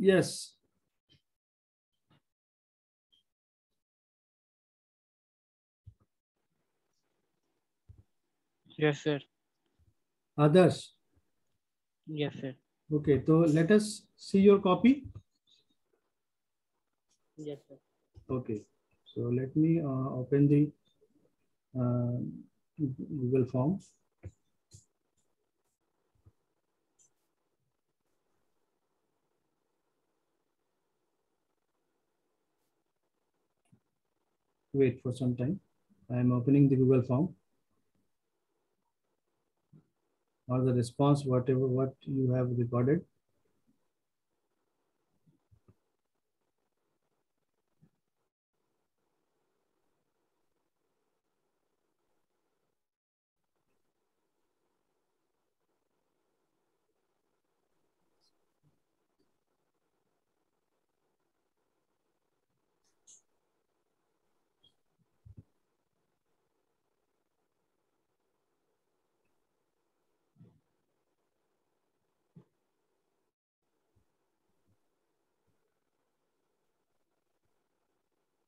Yes. Yes, sir. Others. Yes, sir. Okay, so let us see your copy. Yes, sir. Okay, so let me open the uh, Google form. Wait for some time. I am opening the Google form or the response, whatever what you have recorded.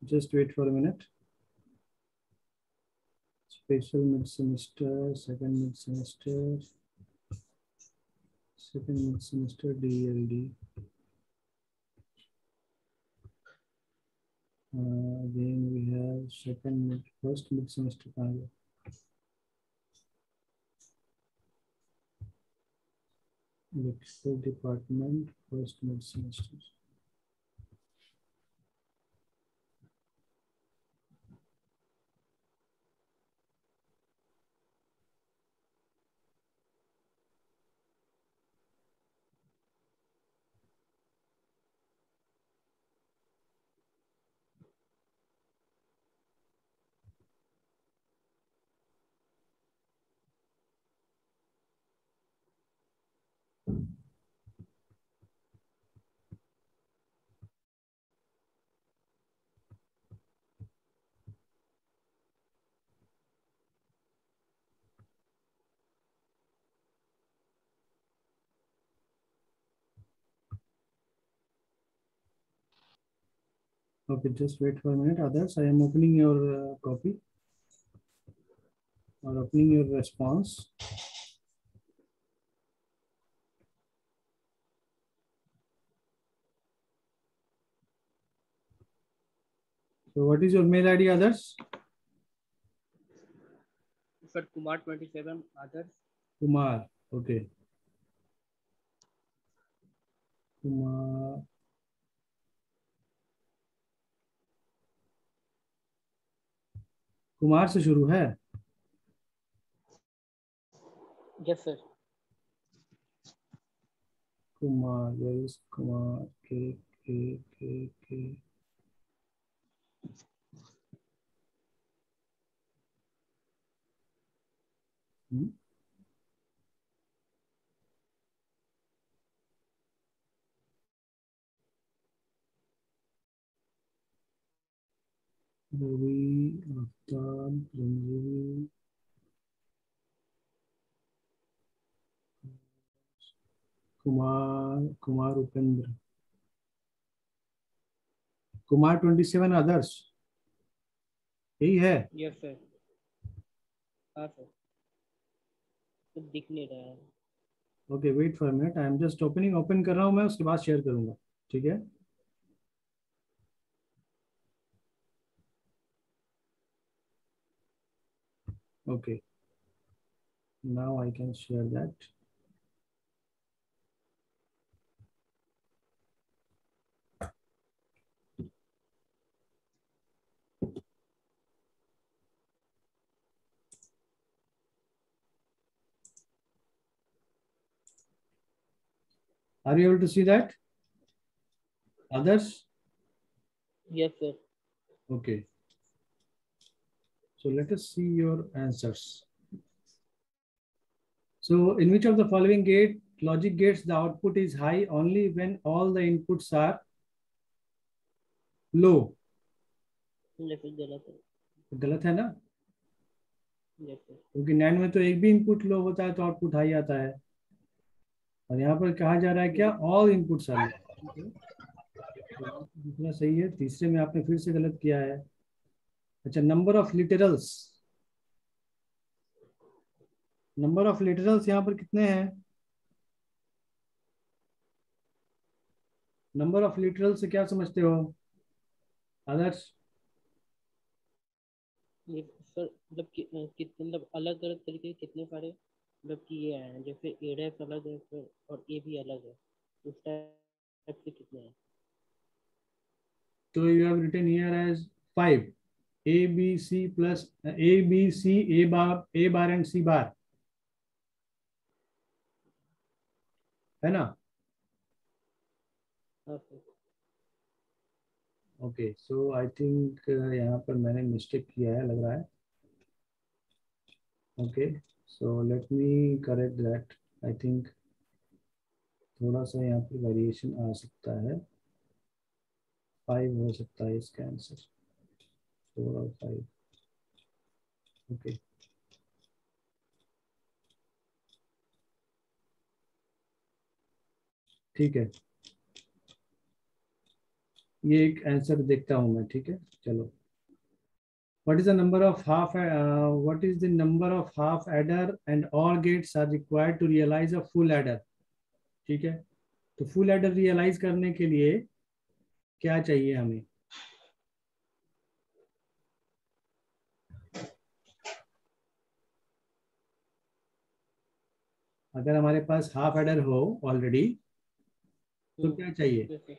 Just wait for a minute. Special mid-semester, second mid-semester DLD. Then we have first mid-semester final. Electrical department, first mid-semester. Okay, just wait for a minute. Others, I am opening your copy or opening your response. So what is your mail ID, others? Sir, Kumar 27. Others. Kumar. Okay. Kumar. Kumar से शुरू है. Yes, sir. Kumar, where is Kumar? K. Ravi, Aftab, Ranjini, Kumar Upendra. Kumar 27 others. यही है. Yes, sir. हाँ sir. तो दिख नहीं रहा है. Okay, wait for minute. I am just open कर रहा हूँ मैं, उसके बाद शेयर करूंगा. ठीक है. Okay, now I can share that. Are you able to see that? Others? Yes, sir. Okay. So let us see your answers. So in which of the following logic gates the output is high only when all the inputs are low? गलत है ना? Yes, sir. क्योंकि NAND में तो एक भी input low होता है तो आउटपुट हाई आता है. और यहाँ पर कहा जा रहा है क्या? ऑल इनपुट्स आर लो. ठीक है, तो दूसरा सही है, तीसरे में आपने फिर से गलत किया है। अच्छा, नंबर ऑफ लिटरल्स यहाँ पर कितने हैं? नंबर ऑफ लिटरल से क्या समझते हो आदर्श? ये सर मतलब कितने मतलब अलग अलग तरीके के कितने सारे मतलब कि ये हैं, जैसे ए डैश अलग है सर और ए भी अलग है, उस टाइप से कितने हैं? तो you have written here as 5, A B C plus A B C, A bar and C bar, है ना? हाँ sir. Okay, so I think यहाँ पर मैंने मिस्टेक किया है लग रहा है। Okay, so let me correct that. I think थोड़ा सा यहाँ पर वेरिएशन आ सकता है, 5 हो सकता है इसका आंसर, 4 और 5। ओके, ठीक है, ये एक आंसर देखता हूँ मैं, ठीक है, चलो। What is the number of half adder and OR gates are required to realize a full adder? ठीक है, तो फुल एडर रियलाइज करने के लिए क्या चाहिए हमें? अगर हमारे पास हाफ एडर हो ऑलरेडी तो क्या चाहिए? जैसे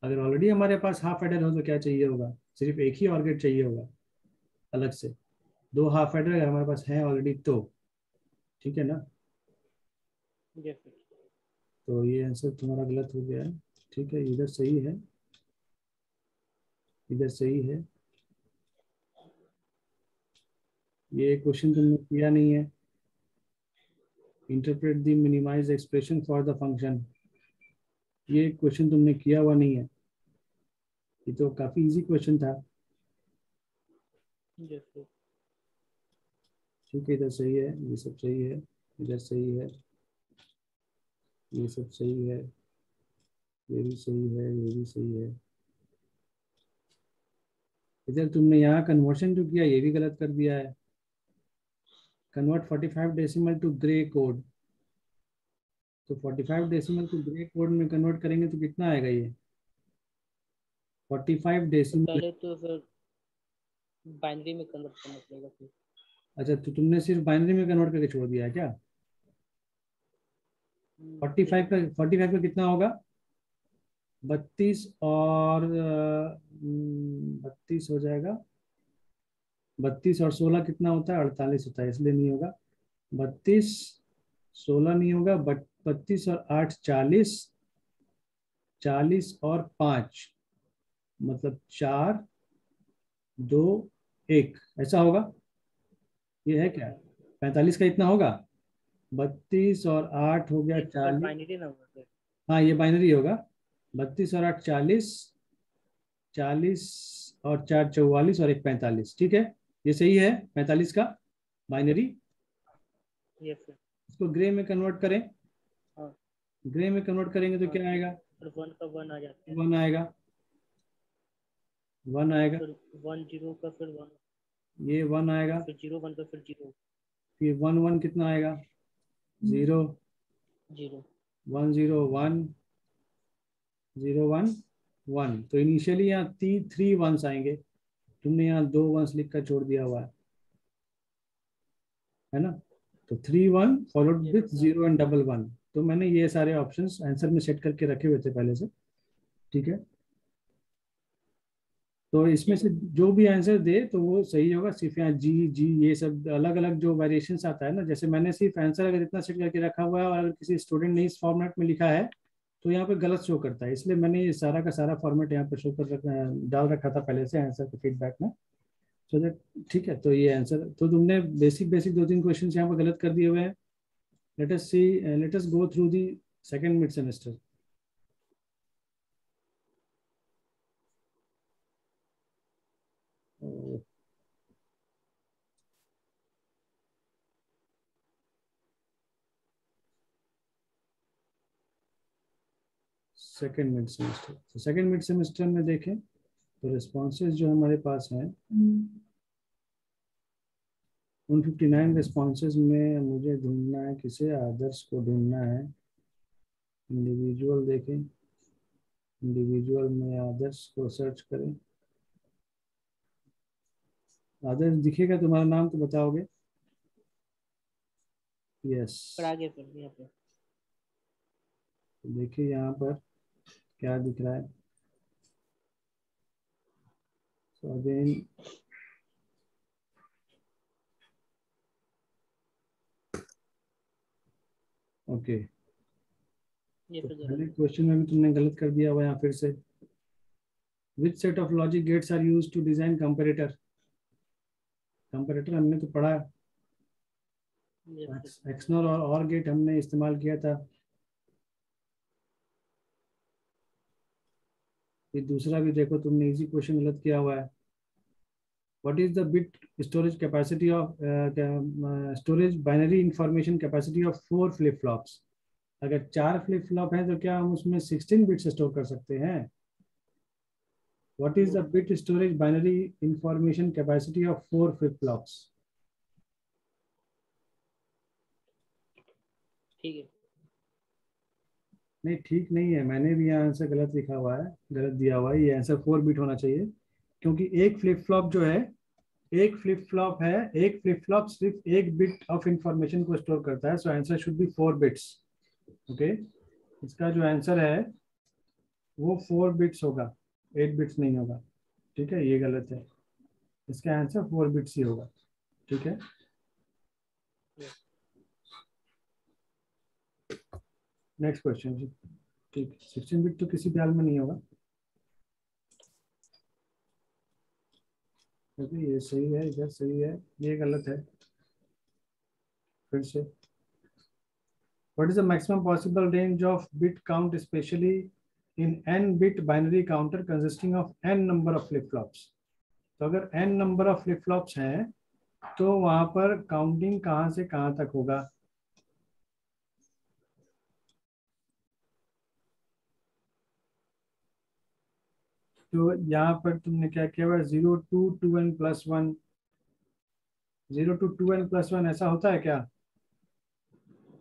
अगर ऑलरेडी हमारे पास हाफ एडर हो तो क्या चाहिए होगा? सिर्फ एक ही ऑर गेट चाहिए होगा अलग से। दो हाफ एडर अगर हमारे पास है ऑलरेडी तो ठीक है ना? जैसे तो ये आंसर तुम्हारा गलत हो गया है। ठीक है, इधर सही है, इधर सही है। ये क्वेश्चन तुमने किया नहीं है, interpret the minimize expression for the function, ये क्वेश्चन तुमने किया हुआ नहीं है। ये तो काफी इजी क्वेश्चन था। जैसे ठीक है, इधर सही है, ये सब सही है, इधर सही है, ये सब सही है, ये भी सही है, ये भी सही है। इधर तुमने यहाँ कन्वर्शन जो किया ये भी गलत कर दिया है। Convert 45 decimal to Gray code, तो 45 डेसिमल टू ग्रे कोड में कन्वर्ट करेंगे तो कितना आएगा ये? 45 तो डेसिमल। पहले तो सर बाइनरी में कन्वर्ट करना पड़ेगा फिर। अच्छा, तो तुमने सिर्फ बाइनरी में कन्वर्ट करके छोड़ दिया है क्या? 45 जैसे का 45 का कितना होगा? 32 और 32 हो जाएगा। 32 और 16 कितना होता है? 48 होता है, इसलिए नहीं होगा। 32, 16 नहीं होगा, बट 32 और 8 40, 40 और 5 मतलब 4 2 1, ऐसा होगा। ये है क्या? 45 का इतना होगा। 32 और 8 हो गया ये तो सर 40। बाइनरी ना होगा सर। हाँ, ये बाइनरी होगा। 32 और 8 40, 40 और 4 44 और एक 45, ठीक है। ये सही है 45 का बाइनरी। ये सर। इसको ग्रे में कन्वर्ट करें, हाँ ग्रे में कन्वर्ट करेंगे तो हाँ क्या आएगा? और वन का वन आ जाता है। 1 आएगा, 1 आएगा, फिर वन जीरो का फिर वन, ये 1 आएगा, फिर जीरो वन का फिर जीरो। फिर 1 1 कितना आएगा? 0, जीरो। 1 0 1 0 1 1। तो इनिशियली यहाँ 3 वंस आएंगे, तुमने यहाँ 2 वंस लिख कर छोड़ दिया हुआ है ना? तो 3 1 फॉलोड ये विथ हाँ 0 एंड डबल 1। तो मैंने ये सारे ऑप्शंस आंसर में सेट करके रखे हुए थे पहले से, ठीक है। तो इसमें ठीक से है। जो भी आंसर दे तो वो सही होगा। सिर्फ यहाँ जी जी ये सब अलग अलग जो वेरिएशंस आता है ना, जैसे मैंने सिर्फ आंसर अगर इतना सेट करके रखा हुआ है और अगर किसी स्टूडेंट ने इस फॉर्मेट में लिखा है तो यहाँ पे गलत शो करता है, इसलिए मैंने ये सारा का सारा फॉर्मेट यहाँ पे शो कर डाल रखा था पहले से आंसर के फीडबैक में, सो दैट ठीक है। तो ये आंसर तो तुमने बेसिक बेसिक 2 3 क्वेश्चन यहाँ पे गलत कर दिए हुए हैं। Let us go through the second mid semester. Second mid semester. तो सेकेंड मिड सेमेस्टर में देखें तो रिस्पॉन्सेज जो हमारे पास हैं, उन 59 रिस्पॉन्सेज में मुझे ढूंढना है, किसे आदर्श को ढूंढना है। इंडिविजुअल देखें, इंडिविजुअल में आदर्श को सर्च करें। आदर्श दिखेगा तुम्हारा नाम तो बताओगे। यस, पर आगे फिर यहाँ पे देखिए यहाँ पर क्या दिख रहा है। सो अगेन ओके, ये तो तो पहले गलत है। क्वेश्चन में भी तुमने गलत कर दिया हुआ यहाँ फिर से। Which set of logic gates are used to design comparator. Comparator हमने तो पढ़ा, ये फिर एक्सनर और गेट हमने इस्तेमाल किया था। ये दूसरा भी देखो, तुमने इजी क्वेश्चन गलत किया हुआ है। What is the bit storage capacity of storage binary information capacity of 4 flip flops. अगर 4 फ्लिप फ्लॉप हैं तो क्या हम उसमें 16 बिट्स स्टोर कर सकते हैं। What is the bit storage binary information capacity of 4 flip flops. ठीक है। नहीं ठीक नहीं है, मैंने भी यहाँ आंसर गलत लिखा हुआ है, गलत दिया हुआ है। ये आंसर 4 बिट होना चाहिए, क्योंकि एक फ्लिप फ्लॉप जो है, एक फ्लिप फ्लॉप है, एक फ्लिप फ्लॉप सिर्फ एक बिट ऑफ इंफॉर्मेशन को स्टोर करता है। So answer should be 4 bits. Okay, इसका जो आंसर है वो 4 बिट्स होगा, 8 बिट्स नहीं होगा। ठीक है, ये गलत है, इसका आंसर 4 बिट्स ही होगा। ठीक है, नेक्स्ट क्वेश्चन। ठीक, 16 बिट तो किसी भी हाल में नहीं होगा, क्योंकि ये सही है, इधर सही है, ये गलत है। फिर से, what is the maximum possible range of bit count, especially in n bit binary counter consisting of n number of flip flops। तो अगर n number of flip flops हैं तो वहां पर काउंटिंग कहां से कहां तक होगा। तो यहाँ पर तुमने क्या किया हुआ, 0 to 2n+1, 0 to 2n+1 ऐसा होता है क्या।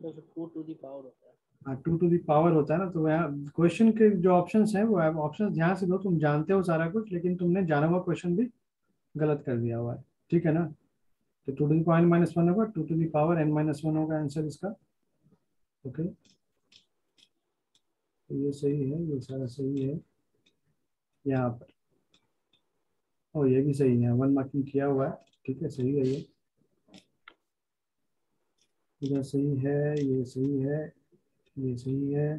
तो 2 to the power होता है। हाँ, 2 to the power होता है ना। तो यहाँ क्वेश्चन के जो ऑप्शंस हैं वो ऑप्शंस ध्यान से दो, तुम जानते हो सारा कुछ, लेकिन तुमने जाना हुआ क्वेश्चन भी गलत कर दिया हुआ है। ठीक है ना। तो 2 to the power n-1 होगा, 2 to the power n-1 होगा आंसर इसका। ओके, तो ये सही है, ये सारा सही है यहाँ पर। और ये भी सही है, 1 मार्किंग किया हुआ है। ठीक है, सही है ये, इधर सही है, ये सही है, ये सही है,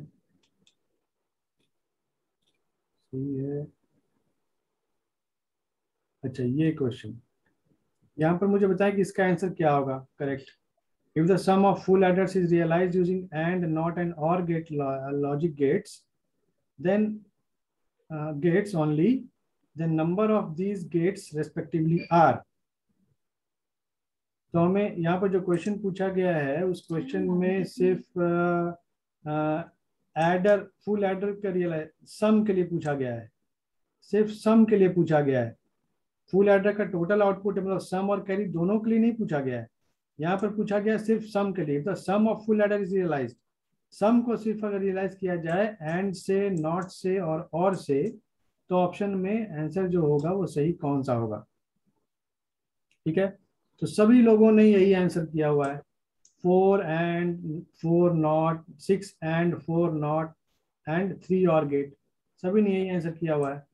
सही है। अच्छा, ये क्वेश्चन यहाँ पर मुझे बताया कि इसका आंसर क्या होगा correct. If the sum of full adders is realized using AND, not an OR gate logic gates, then gates only, the number of these gates respectively are। तो हमें यहाँ पर जो क्वेश्चन पूछा गया है उस क्वेश्चन में सिर्फ एडर, फुल एडर का रियलाइज सम के लिए पूछा गया है, सिर्फ सम के लिए पूछा गया है। फुल एडर का टोटल आउटपुट मतलब सम और कैरी दोनों के लिए नहीं पूछा गया है। यहाँ पर पूछा गया सिर्फ सम के लिए। The sum of full adder is realized, sum को सिर्फ अगर रियलाइज किया जाए एंड से, नॉट से और से, तो ऑप्शन में आंसर जो होगा वो सही कौन सा होगा। ठीक है, तो सभी लोगों ने यही आंसर किया हुआ है, 4 and 4 not, 6 and 4 not and 3 और गेट, सभी ने यही आंसर किया हुआ है।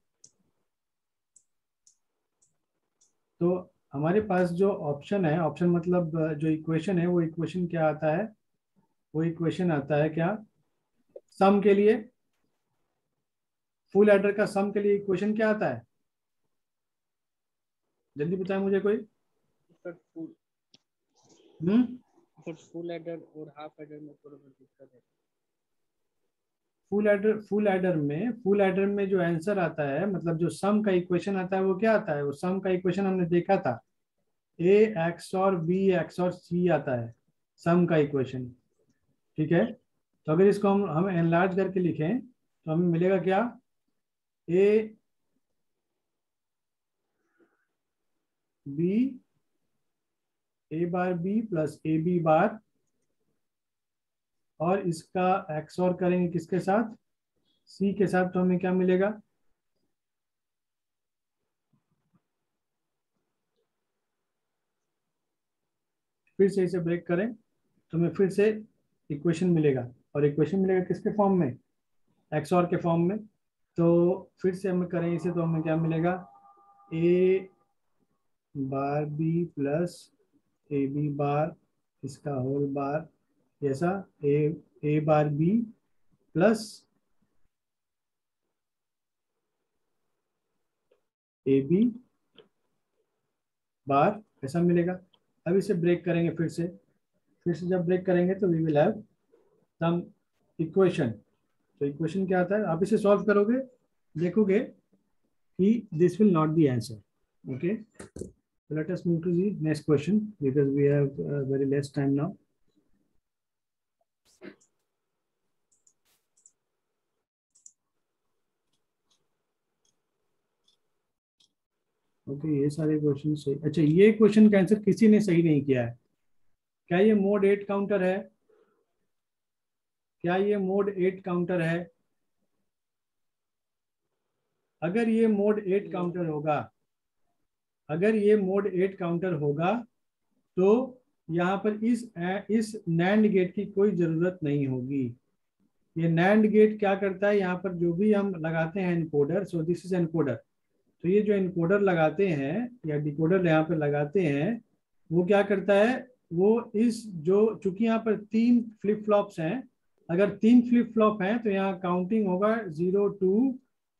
तो हमारे पास जो ऑप्शन है, ऑप्शन मतलब जो इक्वेशन है, वो इक्वेशन क्या आता है, वो इक्वेशन आता है क्या, सम के लिए, फुल एडर का सम के लिए इक्वेशन क्या आता है, जल्दी बताए मुझे कोई। पर हम्म, फुल एडर और हाफ एडर में थोड़ा बहुत दिक्कत है। फुल एडर में, फुल एडर में जो आंसर आता है, मतलब जो सम का इक्वेशन आता है वो क्या आता है, वो सम का इक्वेशन हमने देखा था, ए एक्स और बी एक्स और सी आता है सम का इक्वेशन। ठीक है, तो अगर इसको हम एनलार्ज करके लिखें तो हमें मिलेगा क्या, A B, A bar B plus A B bar, और इसका एक्सओर करेंगे किसके साथ, सी के साथ, तो हमें क्या मिलेगा, फिर से इसे ब्रेक करें तो हमें फिर से इक्वेशन मिलेगा, और इक्वेशन मिलेगा किसके फॉर्म में, एक्सओर के फॉर्म में। तो फिर से हम करें इसे तो हमें क्या मिलेगा, A bar B plus A B bar इसका होल बार, जैसा A bar B plus A B bar, ऐसा मिलेगा। अब इसे ब्रेक करेंगे फिर से जब ब्रेक करेंगे तो we will have some equation. तो इक्वेशन क्या आता है, आप इसे सॉल्व करोगे, देखोगे कि this will not be answer. Okay, let us move to the next question because we have very less time now. Okay, ये सारे क्वेश्चन सही। अच्छा, ये क्वेश्चन का आंसर किसी ने सही नहीं किया है। क्या ये मोड 8 काउंटर है, क्या ये मोड 8 काउंटर है? अगर ये मोड 8 काउंटर होगा, अगर ये मोड 8 काउंटर होगा तो यहाँ पर इस नैंड गेट की कोई जरूरत नहीं होगी। ये नैंड गेट क्या करता है, यहाँ पर जो भी हम लगाते हैं encoder, so this is encoder. तो ये जो एनकोडर लगाते हैं या डिकोडर यहाँ पर लगाते हैं, वो क्या करता है, वो इस जो चूंकि यहाँ पर 3 फ्लिप फ्लॉप्स हैं, अगर 3 फ्लिप फ्लॉप हैं तो यहाँ काउंटिंग होगा 0 to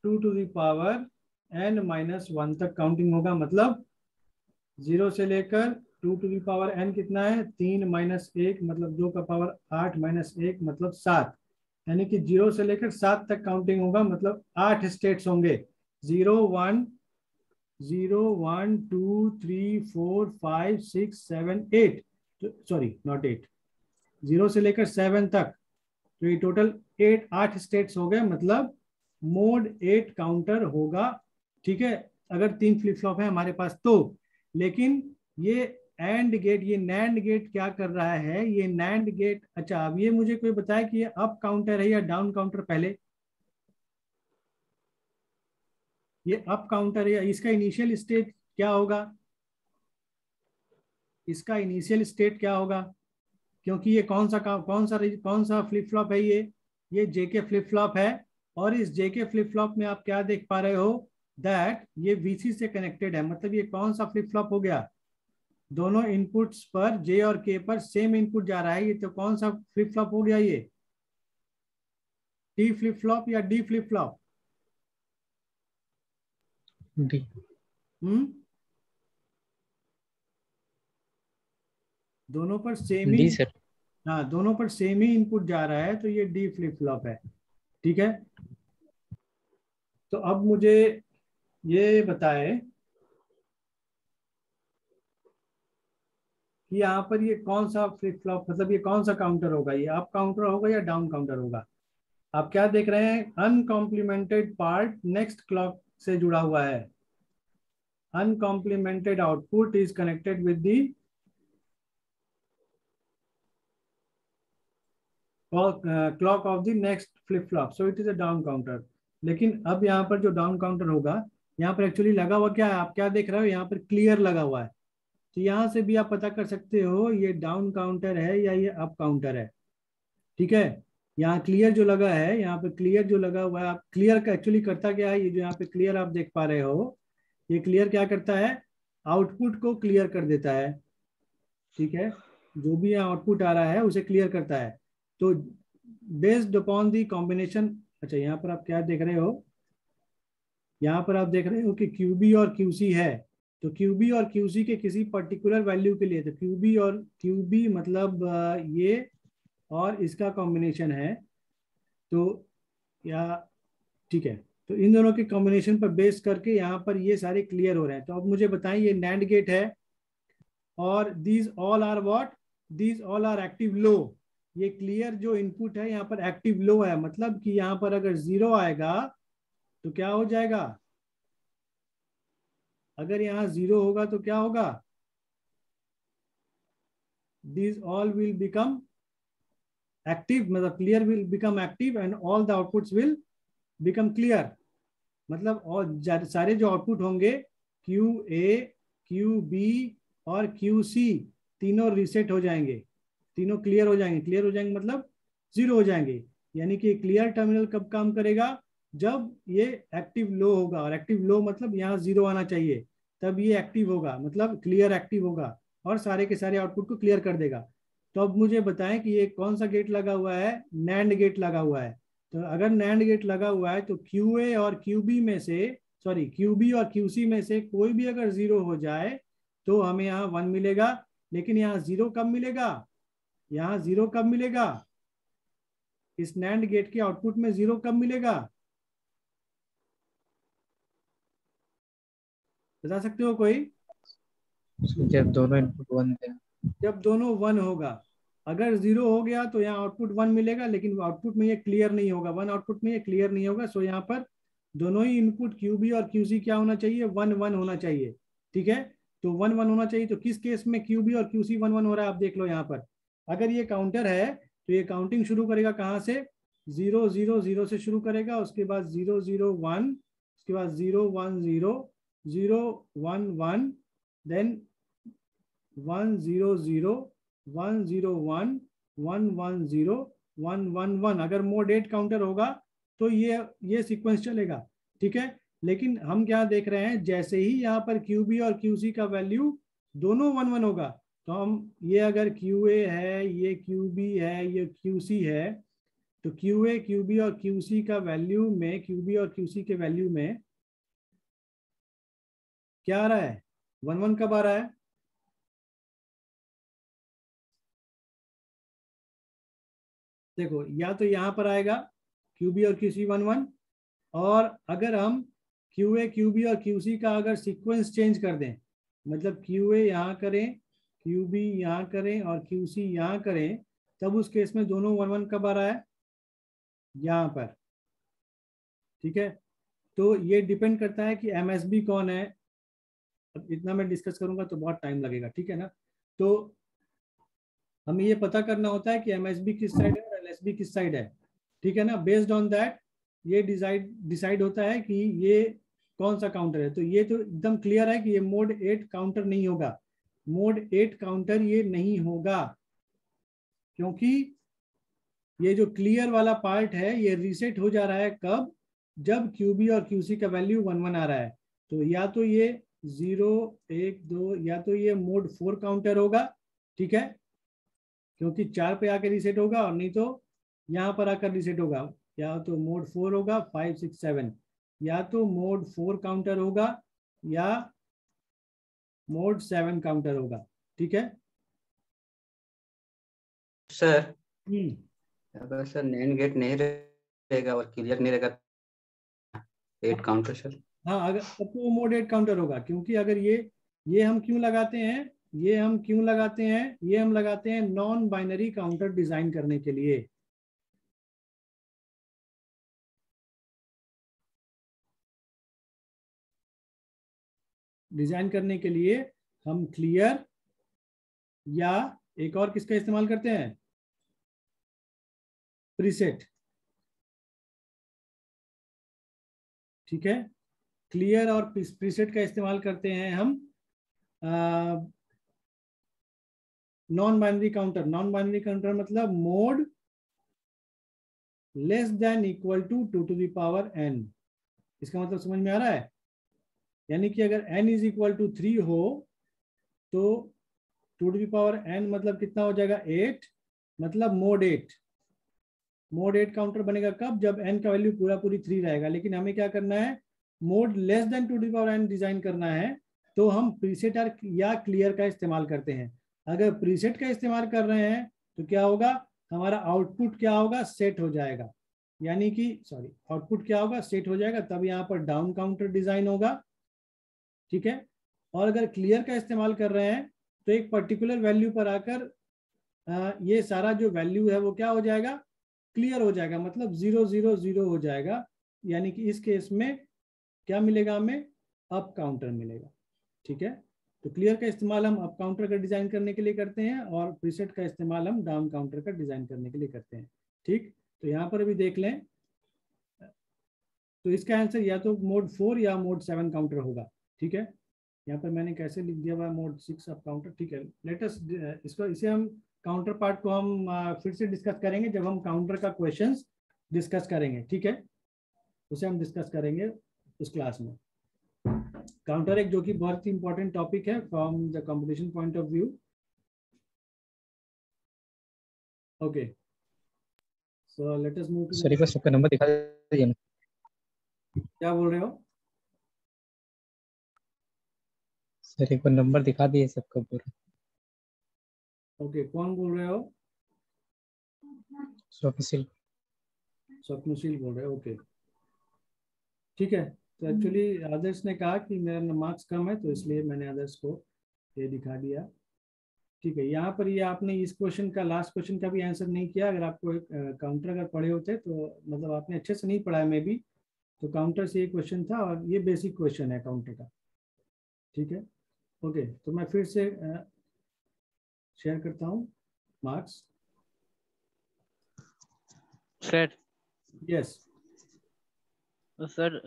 2 to the power n-1 तक काउंटिंग होगा। मतलब 0 से लेकर 2 to the power n कितना है, 3 माइनस 1 मतलब 2 का पावर 8 माइनस 1 मतलब 7, यानी कि 0 से लेकर 7 तक काउंटिंग होगा। मतलब 8 स्टेट्स होंगे, 0 1 0 1 2 3 4 5 6 7 8, सॉरी नॉट 8, 0 से लेकर 7 तक, तो ये टोटल 8 स्टेट्स हो गए। मतलब मोड 8 काउंटर होगा, ठीक है, अगर 3 फ्लिप फ्लॉप है हमारे पास तो। लेकिन ये एंड गेट, ये नैंड गेट क्या कर रहा है, ये नैंड गेट, अच्छा अब ये मुझे कोई बताए कि ये अप काउंटर है या डाउन काउंटर, पहले ये अप काउंटर है, इसका इनिशियल स्टेट क्या होगा, इसका इनिशियल स्टेट क्या होगा, क्योंकि ये कौन सा फ्लिप फ्लॉप है, ये जेके फ्लिप फ्लॉप है। और इस जेके फ्लिप फ्लॉप में आप क्या देख पा रहे हो, दैट ये वीसी से कनेक्टेड है। मतलब ये कौन सा फ्लिप फ्लॉप हो गया, दोनों इनपुट्स पर जे और के पर सेम इनपुट जा रहा है, ये तो कौन सा फ्लिप फ्लॉप हो गया, ये टी फ्लिप फ्लॉप या डी फ्लिप फ्लॉप, डी। दोनों पर सेम ही, डी सर। हाँ दोनों पर सेम ही इनपुट जा रहा है, तो ये डी फ्लिप फ्लॉप है, ठीक है। तो अब मुझे ये बताए कि यहाँ पर ये कौन सा फ्लिप फ्लॉप, मतलब ये कौन सा काउंटर होगा, ये अप काउंटर होगा या डाउन काउंटर होगा। आप क्या देख रहे हैं, अनकॉम्प्लीमेंटेड पार्ट नेक्स्ट क्लॉक से जुड़ा हुआ है, uncomplemented output is connected with the clock of the next flip flop, so it is a down counter. लेकिन अब यहाँ पर जो डाउन काउंटर होगा, यहाँ पर एक्चुअली लगा हुआ क्या है, आप क्या देख रहे हो, यहाँ पर क्लियर लगा हुआ है। तो यहाँ से भी आप पता कर सकते हो ये डाउन काउंटर है या ये अप काउंटर है, ठीक है। यहाँ क्लियर जो लगा है, यहाँ पे क्लियर जो लगा हुआ है, आप क्लियर का एक्चुअली करता क्या है, ये जो यहाँ पे क्लियर आप देख पा रहे हो, ये क्लियर क्या करता है, आउटपुट को क्लियर कर देता है, ठीक है, जो भी यहाँ आउटपुट आ रहा है उसे क्लियर करता है। तो बेस्ड अपॉन दी कॉम्बिनेशन, अच्छा यहाँ पर आप क्या देख रहे हो, यहाँ पर आप देख रहे हो कि QB और QC है, तो QB और QC के किसी पर्टिकुलर वैल्यू के लिए, तो QB और QB मतलब ये और इसका कॉम्बिनेशन है, तो या ठीक है, तो इन दोनों के कॉम्बिनेशन पर बेस करके यहाँ पर ये सारे क्लियर हो रहे हैं। तो अब मुझे बताएं, ये नैंड गेट है और these all are what, these all are active low, ये क्लियर जो इनपुट है यहाँ पर एक्टिव लो है, मतलब कि यहाँ पर अगर 0 आएगा तो क्या हो जाएगा, अगर यहाँ 0 होगा तो क्या होगा, these all will become active, मतलब clear will become active and all the outputs will become clear। मतलब और सारे जो आउटपुट होंगे QA, QB और QC तीनों रीसेट हो जाएंगे, तीनों क्लियर हो जाएंगे। क्लियर हो जाएंगे मतलब 0 हो जाएंगे। यानी कि क्लियर टर्मिनल कब काम करेगा, जब ये एक्टिव लो होगा, और एक्टिव लो मतलब यहाँ 0 आना चाहिए, तब ये एक्टिव होगा, मतलब क्लियर एक्टिव होगा और सारे के सारे आउटपुट को क्लियर कर देगा। तो अब मुझे बताएं कि ये कौन सा गेट लगा हुआ है, नैंड गेट लगा हुआ है। तो अगर नैंड गेट लगा हुआ है तो QA और QB में से, सॉरी QB और QC में से कोई भी अगर 0 हो जाए तो हमें यहाँ 1 मिलेगा। लेकिन यहाँ 0 कब मिलेगा, यहाँ 0 कब मिलेगा, इस नैंड गेट के आउटपुट में 0 कब मिलेगा, बता सकते हो कोई? जब दोनों इनपुट 1 थे। जब दोनों 1 होगा। अगर 0 हो गया तो यहाँ आउटपुट 1 मिलेगा, लेकिन आउटपुट में ये क्लियर नहीं होगा, 1 आउटपुट में ये क्लियर नहीं होगा। सो यहाँ पर दोनों ही इनपुट QB और QC क्या होना चाहिए, 1 1 होना चाहिए। ठीक है, तो 1 1 होना चाहिए। तो किस केस में QB और QC 1 1 हो रहा है, आप देख लो यहाँ पर। अगर ये काउंटर है तो ये काउंटिंग शुरू करेगा कहाँ से, 0 0 0 से शुरू करेगा, उसके बाद 0 0 1, उसके बाद 0 1 0 0 1 1, देन 1 0 0 1 0 1 1 1 0 1 1 1। अगर मोड 8 काउंटर होगा तो ये सीक्वेंस चलेगा। ठीक है, लेकिन हम क्या देख रहे हैं, जैसे ही यहाँ पर QB और QC का वैल्यू दोनों 1 1 होगा, तो हम ये अगर QA है, ये QB है, ये QC है, तो QA QB और QC का वैल्यू में, QB और QC के वैल्यू में क्या आ रहा है, 1 1 कब आ रहा है, देखो या तो यहाँ पर आएगा QB और QC 1 1, और अगर हम QA QB और QC का अगर सीक्वेंस चेंज कर दें, मतलब QA यहाँ करें, QB यहाँ करें और QC यहाँ करें, तब उस केस में दोनों 1 1 कब आ रहा है, यहाँ पर। ठीक है, तो ये डिपेंड करता है कि MSB कौन है। अब इतना मैं डिस्कस करूंगा तो बहुत टाइम लगेगा, ठीक है ना। तो हमें ये पता करना होता है कि MSB किस साइड है और LSB किस साइड है। ठीक है ना, बेस्ड ऑन दैट ये डिसाइड होता है कि ये कौन सा काउंटर है। तो ये तो एकदम क्लियर है कि ये मोड 8 काउंटर नहीं होगा, मोड 8 काउंटर ये नहीं होगा, क्योंकि ये जो क्लियर वाला पार्ट है ये रीसेट हो जा रहा है कब, जब QB और QC का वैल्यू 1 1 आ रहा है। तो या तो ये 0 1 2, या तो ये मोड 4 काउंटर होगा, ठीक है, क्योंकि 4 पे आकर रीसेट होगा, और नहीं तो यहाँ पर आकर रीसेट होगा। या तो मोड 4 होगा, 5 6 7, या तो मोड 4 काउंटर होगा या मोड 7 काउंटर होगा। ठीक है सर, हम्म, अगर सर नैंड गेट नहीं रहेगा और क्लियर नहीं रहेगा 8 काउंटर सर। हाँ, अगर तब तो वो मोड 8 काउंटर होगा, क्योंकि अगर ये हम क्यों लगाते हैं, ये हम क्यों लगाते हैं, ये हम लगाते हैं नॉन बाइनरी काउंटर डिजाइन करने के लिए। डिजाइन करने के लिए हम क्लियर या एक और किसका इस्तेमाल करते हैं, प्रीसेट। ठीक है, क्लियर और प्रीसेट का इस्तेमाल करते हैं हम non binary counter. Non binary counter मतलब mod less than equal to 2 to the power n। इसका मतलब समझ में आ रहा है, यानी कि अगर n इज इक्वल टू 3 हो तो 2 to the power n मतलब कितना हो जाएगा, 8, मतलब मोड 8। मोड 8 काउंटर बनेगा कब, जब n का वैल्यू पूरा पूरी 3 रहेगा। लेकिन हमें क्या करना है, mode less then 2 to the power n design करना है, तो हम प्रीसेट या क्लियर का इस्तेमाल करते हैं। अगर प्रीसेट का इस्तेमाल कर रहे हैं तो क्या होगा, हमारा आउटपुट क्या होगा, सेट हो जाएगा, यानी कि सॉरी आउटपुट क्या होगा, सेट हो जाएगा, तब यहाँ पर डाउन काउंटर डिजाइन होगा। ठीक है, और अगर क्लियर का इस्तेमाल कर रहे हैं तो एक पर्टिकुलर वैल्यू पर आकर ये सारा जो वैल्यू है वो क्या हो जाएगा, क्लियर हो जाएगा, मतलब 0 0 0 हो जाएगा। यानी कि इस केस में क्या मिलेगा, हमें अप काउंटर मिलेगा। ठीक है, तो क्लियर का इस्तेमाल हम अप काउंटर का डिजाइन करने के लिए करते हैं और प्रीसेट का इस्तेमाल हम डाउन काउंटर का डिजाइन करने के लिए करते हैं। ठीक, तो यहाँ पर भी देख लें, तो इसका आंसर या तो मोड 4 या मोड 7 काउंटर होगा। ठीक है, यहाँ पर मैंने कैसे लिख दिया हुआ मोड 6 अप काउंटर। ठीक है, लेटेस्ट इसको इसे हम काउंटर पार्ट को हम फिर से डिस्कस करेंगे जब हम काउंटर का क्वेश्चंस डिस्कस करेंगे। ठीक है, उसे हम डिस्कस करेंगे उस क्लास में। काउंटर एक जो कि बहुत ही इंपॉर्टेंट टॉपिक है from the competition point of view. Okay, so let us move to sir एक बार सबका नंबर दिखा दीजिए ना। क्या बोल रहे हो? सर एक बार नंबर दिखा दिए सबका पूरा। ओके, कौन बोल रहे हो? स्वप्नशील। स्वप्नशील बोल रहे हो, ओके ठीक है। तो एक्चुअली आदर्श ने कहा कि मेरा मार्क्स कम है तो इसलिए मैंने आदर्श को ये दिखा दिया। ठीक है, यहाँ पर ये आपने इस क्वेश्चन का, लास्ट क्वेश्चन का भी आंसर नहीं किया। अगर आपको काउंटर अगर पढ़े होते तो मतलब आपने अच्छे से नहीं पढ़ा है मे बी, तो काउंटर से ये क्वेश्चन था और ये बेसिक क्वेश्चन है काउंटर का। ठीक है, ओके, तो मैं फिर से शेयर करता हूँ marks. Sir yes sir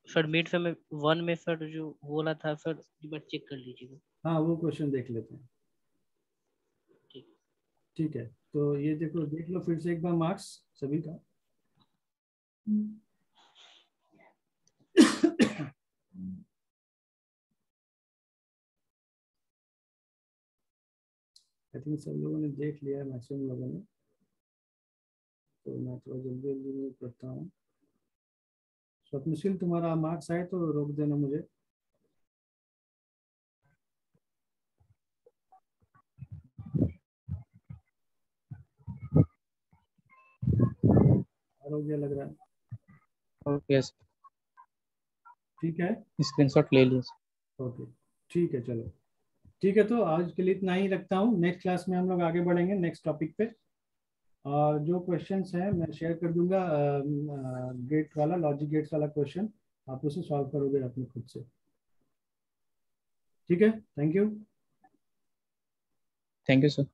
sir mid से में 1 में सर जो बोला था सर, एक बार चेक कर लीजिएगा। हाँ, वो क्वेश्चन देख लेते हैं। ठीक। ठीक है, तो ये देखो, देख लो फिर से एक बार मार्क्स सभी का। आई थिंक सब लोगों ने देख लिया है, मैक्सिमम लोगों ने, तो मैं थोड़ा जल्दी जल्दी में करता हूँ। स्वप्नशील, तुम्हारा मार्क्स आए तो रोक देना मुझे। आरोग्य लग रहा है। ओके सर, ठीक है, स्क्रीनशॉट ले लिए सर। ओके ठीक है, चलो ठीक है, तो आज के लिए इतना ही रखता हूँ। नेक्स्ट क्लास में हम लोग आगे बढ़ेंगे नेक्स्ट टॉपिक पे, और जो क्वेश्चंस हैं मैं शेयर कर दूंगा। गेट वाला, लॉजिक गेट्स वाला क्वेश्चन आप उसे सॉल्व करोगे अपने खुद से। ठीक है, thank you. Thank you sir.